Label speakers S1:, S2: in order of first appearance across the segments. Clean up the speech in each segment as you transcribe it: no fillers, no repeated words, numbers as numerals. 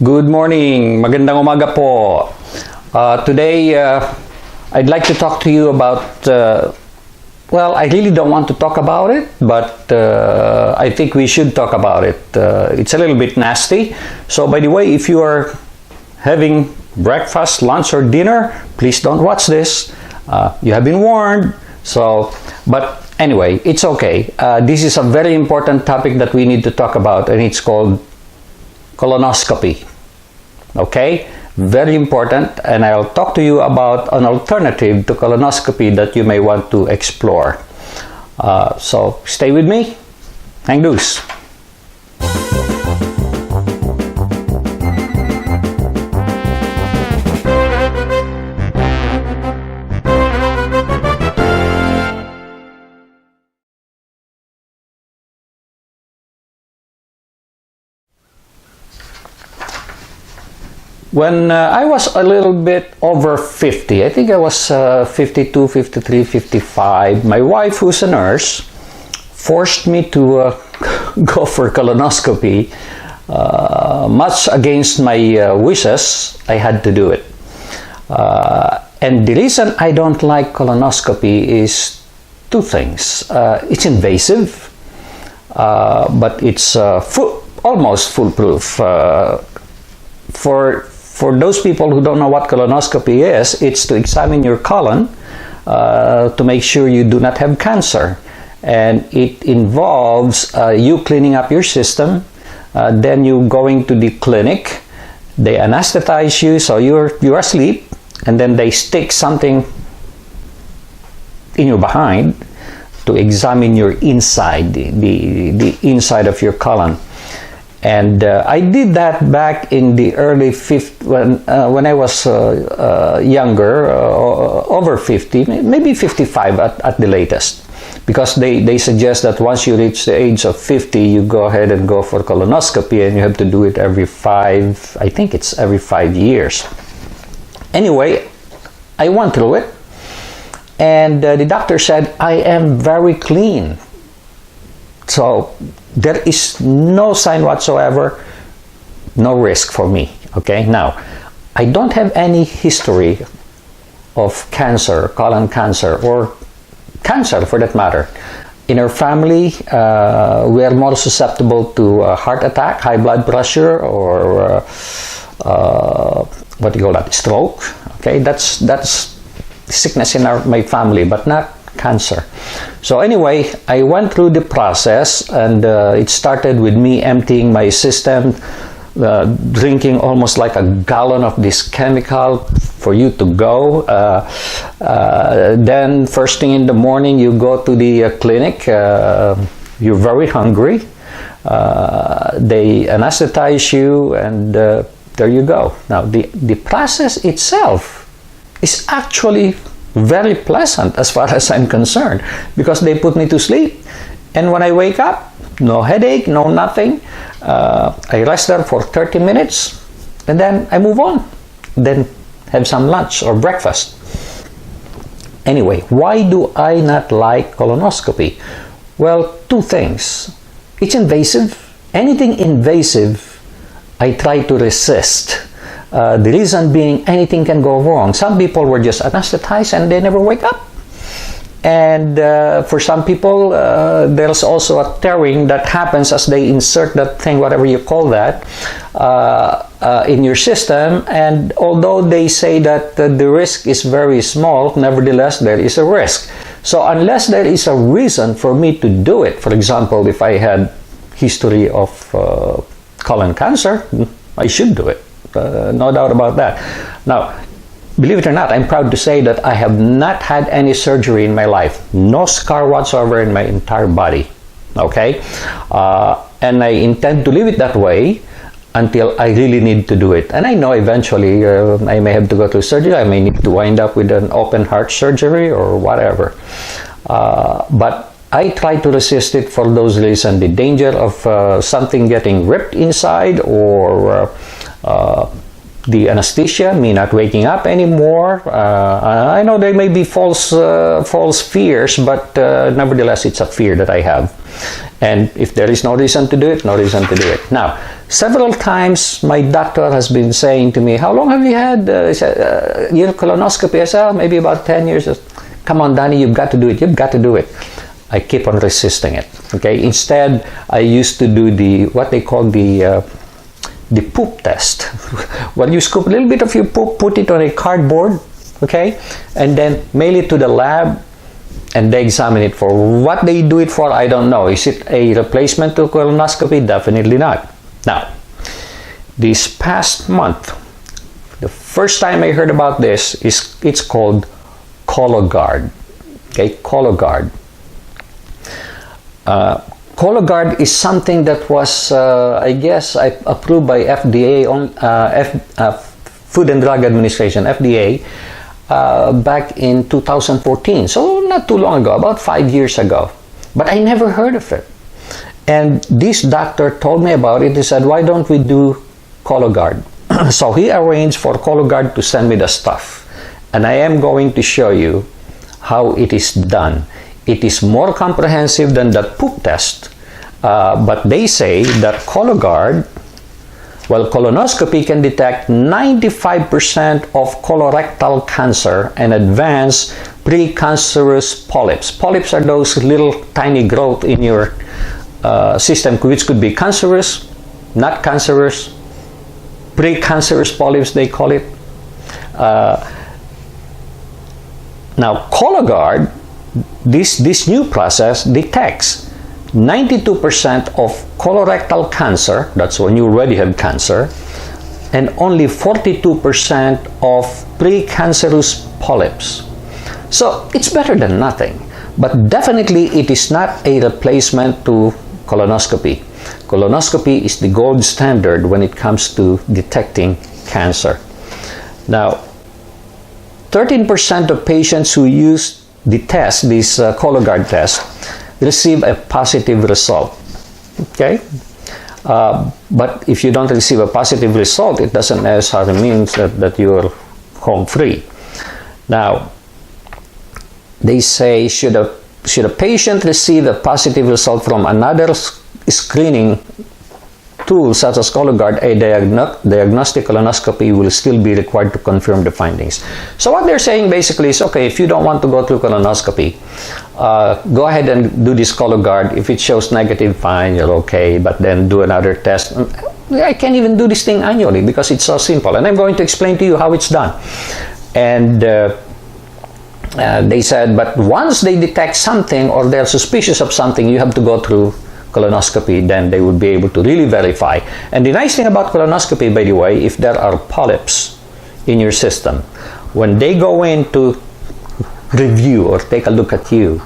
S1: Good morning. Magandang umaga po. Today, I'd like to talk to you about, well, I really don't want to talk about it, but I think we should talk about it. It's a little bit nasty. So, by the way, if you are having breakfast, lunch, or dinner, please don't watch this. You have been warned. So, but anyway, it's okay. This is a very important topic that we need to talk about, and it's called colonoscopy. Okay, very important, and I'll talk to you about an alternative to colonoscopy that you may want to explore. So stay with me. Hang loose. When I was a little bit over 50, I think I was 52, 53, 55, my wife, who's a nurse, forced me to go for colonoscopy. Much against my wishes, I had to do it. And the reason I don't like colonoscopy is two things. It's invasive, but it's almost foolproof. For those people who don't know what colonoscopy is, it's to examine your colon to make sure you do not have cancer. And it involves you cleaning up your system, then you going to the clinic, they anesthetize you, so you're asleep, and then they stick something in your behind to examine your inside, the inside of your colon. And I did that back in the early 50s, when I was younger, over 50, maybe 55 at the latest. Because they suggest that once you reach the age of 50, you go ahead and go for colonoscopy, and you have to do it every 5, I think it's every 5 years. Anyway, I went through it, and the doctor said, I am very clean. So there is no sign whatsoever, no risk for me. Okay, now I don't have any history of cancer, colon cancer, or cancer for that matter. In our family, we are more susceptible to heart attack, high blood pressure, or what do you call that? Stroke. Okay, that's sickness in my family, but not cancer. So anyway, I went through the process, and it started with me emptying my system, drinking almost like a gallon of this chemical for you to go. Then first thing in the morning, you go to the clinic. You're very hungry. They anesthetize you, and there you go. Now the process itself is actually very pleasant as far as I'm concerned, because they put me to sleep, and when I wake up, no headache, no nothing. I rest there for 30 minutes, and then I move on, then have some lunch or breakfast. Anyway, why do I not like colonoscopy? Well, two things. It's invasive. Anything invasive, I try to resist. The reason being, anything can go wrong. Some people were just anesthetized and they never wake up. And for some people, there's also a tearing that happens as they insert that thing, whatever you call that, in your system. And although they say that the risk is very small, nevertheless, there is a risk. So unless there is a reason for me to do it, for example, if I had history of colon cancer, I should do it. No doubt about that. Now, believe it or not, I'm proud to say that I have not had any surgery in my life. No scar whatsoever in my entire body. Okay? And I intend to leave it that way until I really need to do it. And I know eventually I may have to go to surgery. I may need to wind up with an open heart surgery or whatever. But I try to resist it for those reasons. The danger of something getting ripped inside, or the anesthesia, me not waking up anymore. I know there may be false fears, but nevertheless, it's a fear that I have. And if there is no reason to do it, no reason to do it. Now, Several times my doctor has been saying to me, how long have you had your colonoscopy? I said, oh, maybe about 10 years. Come on, Danny, you've got to do it. You've got to do it. I keep on resisting it. Okay. Instead, I used to do what they call the poop test. Well, you scoop a little bit of your poop, put it on a cardboard, okay, and then mail it to the lab, and they examine it. For what they do it for, I don't know. Is it a replacement to colonoscopy? Definitely not. Now, this past month, the first time I heard about this it's called Cologuard. Okay, Cologuard. Cologuard is something that was, I guess, approved by FDA, Food and Drug Administration, FDA, back in 2014. So not too long ago, about 5 years ago. But I never heard of it. And this doctor told me about it. He said, why don't we do Cologuard? So he arranged for Cologuard to send me the stuff. And I am going to show you how it is done. It is more comprehensive than that poop test. But they say that Cologuard, well, colonoscopy can detect 95% of colorectal cancer and advanced precancerous polyps. Polyps are those little tiny growths in your system, which could be cancerous, not cancerous, precancerous polyps, they call it. Now, Cologuard, this new process detects 92% of colorectal cancer, that's when you already have cancer, and only 42% of precancerous polyps. So it's better than nothing, but definitely it is not a replacement to colonoscopy. Colonoscopy is the gold standard when it comes to detecting cancer. Now, 13% of patients who use the test, this Cologuard test, receive a positive result. Okay? But if you don't receive a positive result, it doesn't necessarily mean that you're home free. Now, they say, should a patient receive a positive result from another screening tool such as Cologuard, a diagnostic colonoscopy will still be required to confirm the findings. So what they're saying basically is, okay, if you don't want to go through colonoscopy, go ahead and do this Cologuard. If it shows negative, fine, you're okay, but then do another test. I can't even do this thing annually because it's so simple. And I'm going to explain to you how it's done. And they said, but once they detect something or they're suspicious of something, you have to go through colonoscopy, then they would be able to really verify. And the nice thing about colonoscopy, by the way, if there are polyps in your system, when they go in to review or take a look at you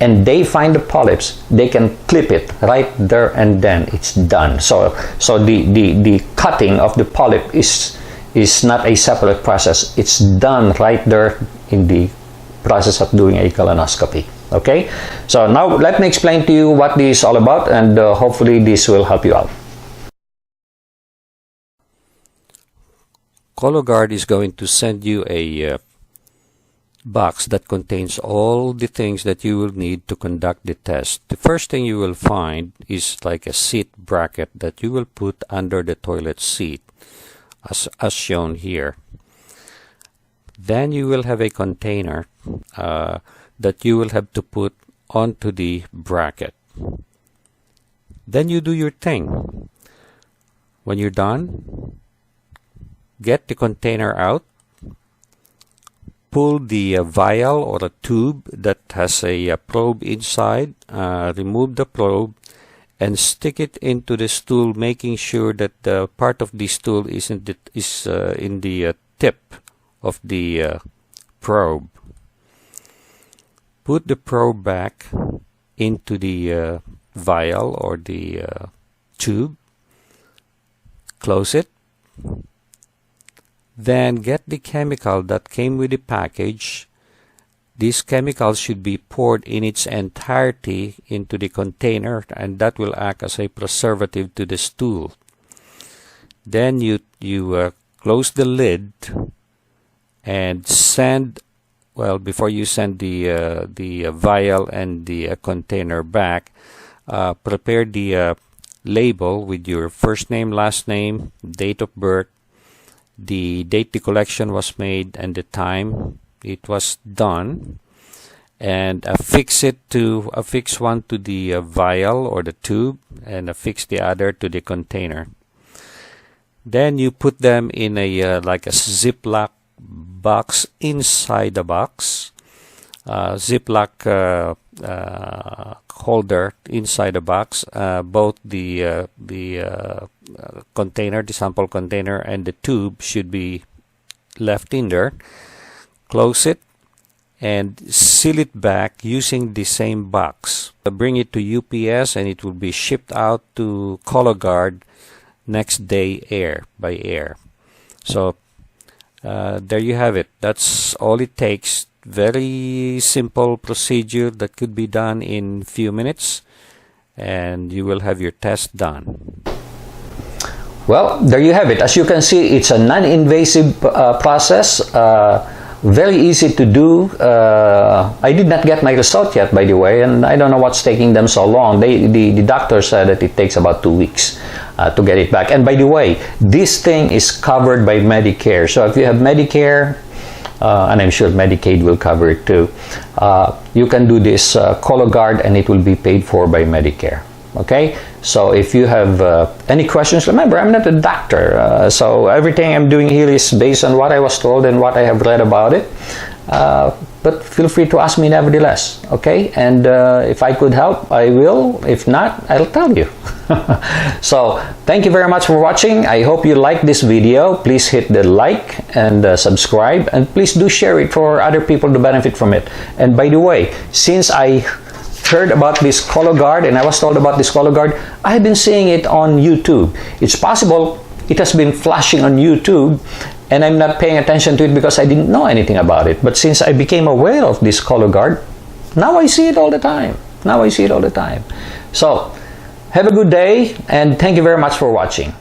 S1: and they find the polyps, they can clip it right there and then. It's done. So the cutting of the polyp is not a separate process. It's done right there in the process of doing a colonoscopy. Okay, so now let me explain to you what this is all about, and hopefully this will help you out.
S2: Cologuard is going to send you a box that contains all the things that you will need to conduct the test. The first thing you will find is like a seat bracket that you will put under the toilet seat, as shown here. Then you will have a container that you will have to put onto the bracket. Then you do your thing. When you're done, get the container out, pull the vial or a tube that has a probe inside, remove the probe, and stick it into the stool, making sure that the part of the stool is in the tip of the probe. Put the probe back into the vial or the tube, close it, then get the chemical that came with the package. This chemical should be poured in its entirety into the container, and that will act as a preservative to the stool. Then you close the lid and send, well, before you send the vial and the container back, prepare the label with your first name, last name, date of birth, the date the collection was made, and the time it was done, and affix one to the vial or the tube, and affix the other to the container. Then you put them in a like a Ziploc box inside the box, Ziploc holder inside the box. Both the container, the sample container, and the tube should be left in there. Close it and seal it back using the same box. Bring it to UPS and it will be shipped out to Cologuard next day by air. So there you have it. That's all it takes. Very simple procedure that could be done in few minutes, and you will have your test done.
S1: Well, there you have it. As you can see, it's a non-invasive process. Very easy to do. I did not get my result yet, by the way, and I don't know what's taking them so long. The doctor said that it takes about 2 weeks to get it back. And by the way, this thing is covered by Medicare. So if you have Medicare, and I'm sure Medicaid will cover it too, you can do this Cologuard and it will be paid for by Medicare. Okay, so if you have any questions, remember, I'm not a doctor, so everything I'm doing here is based on what I was told and what I have read about it. But feel free to ask me nevertheless, okay? And if I could help, I will. If not, I'll tell you. So, thank you very much for watching. I hope you liked this video. Please hit the like and subscribe, and please do share it for other people to benefit from it. And by the way, since I heard about this Cologuard and I was told about this Cologuard, I've been seeing it on YouTube. It's possible it has been flashing on YouTube and I'm not paying attention to it because I didn't know anything about it. But since I became aware of this Cologuard, now I see it all the time. Now I see it all the time. So, have a good day and thank you very much for watching.